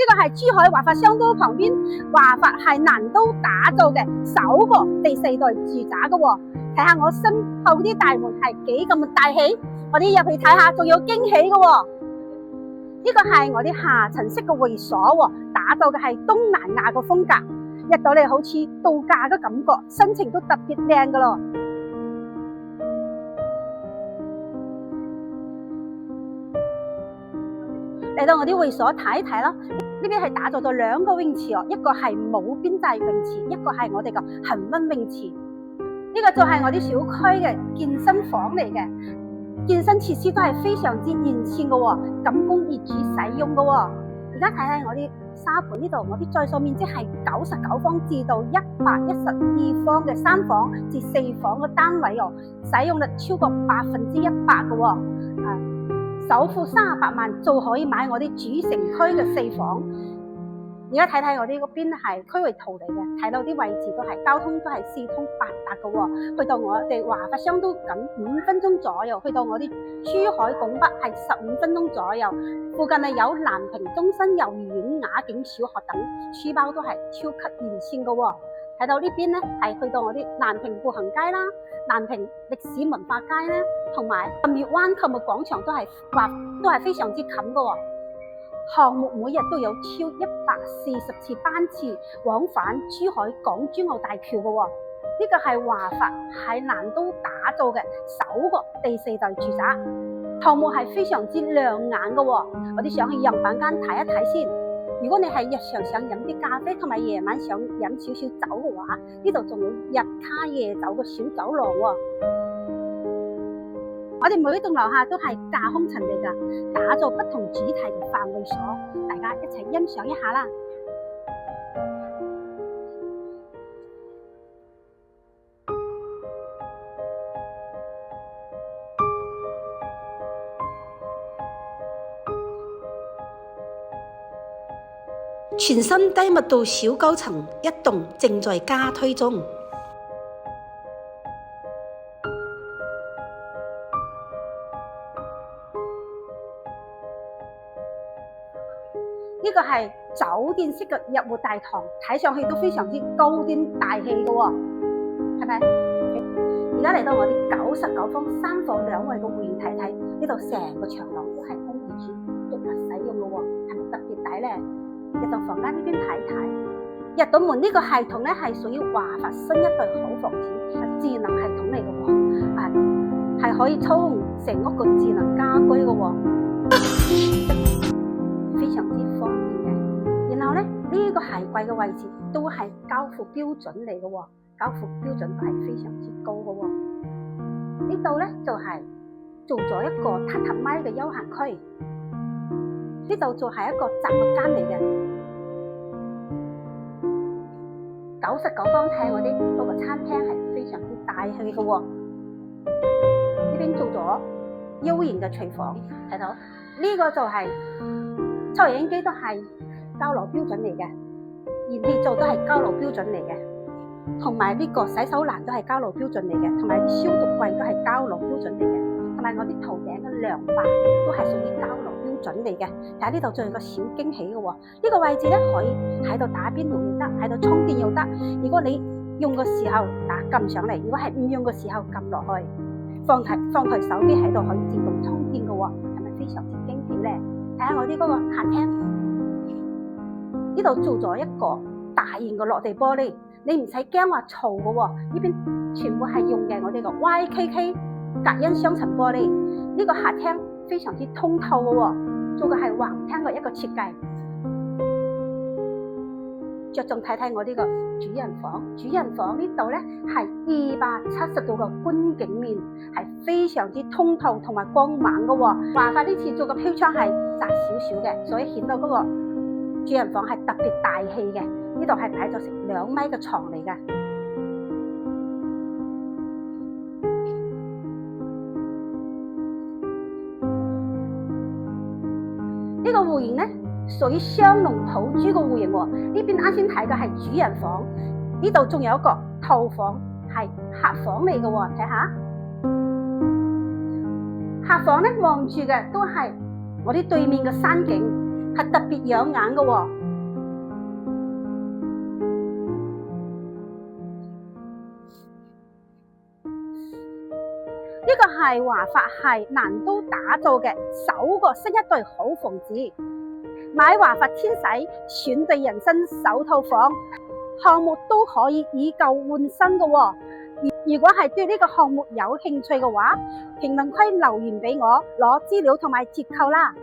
個係珠海華發商都旁邊，華發係南都打造嘅首個第4代住宅嘅喎。睇下我身後啲大門係幾咁大氣，我哋入去睇下，仲有驚喜嘅喎。呢個係我啲下層式嘅會所喎，打造嘅係東南亞嘅風格，入到嚟好似度假嘅感覺，心情都特別靚噶咯。嚟到我啲會所睇一睇啦，呢邊係打造咗2個泳池哦，一個係冇邊際泳池，一個係我哋嘅恆溫泳池。呢個就係我啲小區嘅健身房嚟嘅，健身設施都係非常之完善嘅喎，僅供業主使用嘅喎。而家睇睇我啲沙盤呢度，我啲在售面積係99方至到112方嘅3房至4房嘅單位哦，使用率超過100%嘅喎。首付38萬就可以買我啲主城區嘅4房。而家睇睇我啲嗰邊係區域圖嚟嘅，睇到啲位置都係交通都係四通八達嘅喎。去到我哋華發商都僅5分鐘左右，去到我啲珠海拱北係15分鐘左右。附近係有南平中心幼兒園、雅景小學等，書包都係超級完善嘅喎。睇到呢邊咧係去到我啲南平步行街啦、南平歷史文化街啦，同埋月灣購物廣場都係非常之近嘅喎。項目每日都有超140次班次往返珠海港珠澳大橋嘅喎。呢個係華發喺南都打造嘅首個第4代住宅，項目係非常之亮眼嘅喎。我哋想去樣板間睇一睇先。如果你係日常想飲啲咖啡，同埋夜晚想飲少少酒嘅話，呢度仲有日卡夜酒嘅小酒廊喎。我哋每一棟樓下都係架空層嚟㗎，打造不同主題嘅範圍所，大家一齊欣賞一下啦。全新低密度小高層一棟正在加推中。呢個係酒店式嘅入戶大堂，睇上去都非常之高端大氣嘅喎，係咪？而家嚟到我哋99方3房2衛嘅會員睇睇，呢度成個長廊都係供業主獨立使用嘅喎，係咪特別抵咧？入到房間呢邊睇睇，入到門呢個系統咧係屬於華發新一代好房子智能系統嚟嘅喎，係可以操控成屋個智能家居嘅喎，非常之方便嘅。然後咧呢個鞋櫃嘅位置都係交付標準嚟嘅喎，交付標準都係非常之高嘅喎。呢度咧就係做咗一個榻榻米嘅休閒區。呢度就係一個雜物間嚟嘅，99方睇我啲嗰個餐廳係非常之大氣嘅喎。呢邊做咗悠然嘅廚房，睇到呢個就係抽油煙機都係交樓標準嚟嘅，燃氣灶都係交樓標準嚟嘅，同埋呢個洗手籃都係交樓標準嚟嘅，同埋消毒櫃都係交樓標準嚟嘅，同埋我啲頭頂嘅涼板都係屬於交樓標準嚟嘅。睇下呢度仲有個小驚喜嘅喎，呢個位置咧可以喺度打邊爐又得，喺度充電又得。如果你用嘅時候撳上嚟，如果係唔用嘅時候撳落去，放台手機喺度可以自動充電嘅喎，係咪非常之驚喜咧？睇下我啲嗰個客廳，呢度做咗一個大型嘅落地玻璃，你唔使驚話嘈嘅喎，呢邊全部係用嘅我哋個 YKK 隔音雙層玻璃。呢個客廳非常之通透嘅喎，做嘅係橫廳嘅一個設計。着重睇睇我呢個主人房，主人房呢度咧係270度嘅觀景面，係非常之通透同埋光猛嘅喎。華發呢次做嘅飄窗係窄少少嘅，所以顯到嗰個主人房係特別大氣嘅。呢度係擺咗成2米嘅床嚟嘅。呢個戶型咧屬於雙龍土豬嘅戶型喎。呢邊啱先睇嘅係主人房，呢度仲有一個套房係客房嚟嘅喎。睇下客房咧望住嘅都係我啲對面嘅山景，係特別養眼嘅喎。呢個係華發系難都打造嘅首個新一對好房子，買華發天使選對人生首套房，項目都可以以舊換新嘅喎。如果係對呢個項目有興趣嘅話，評論區留言俾我攞資料同埋折扣啦。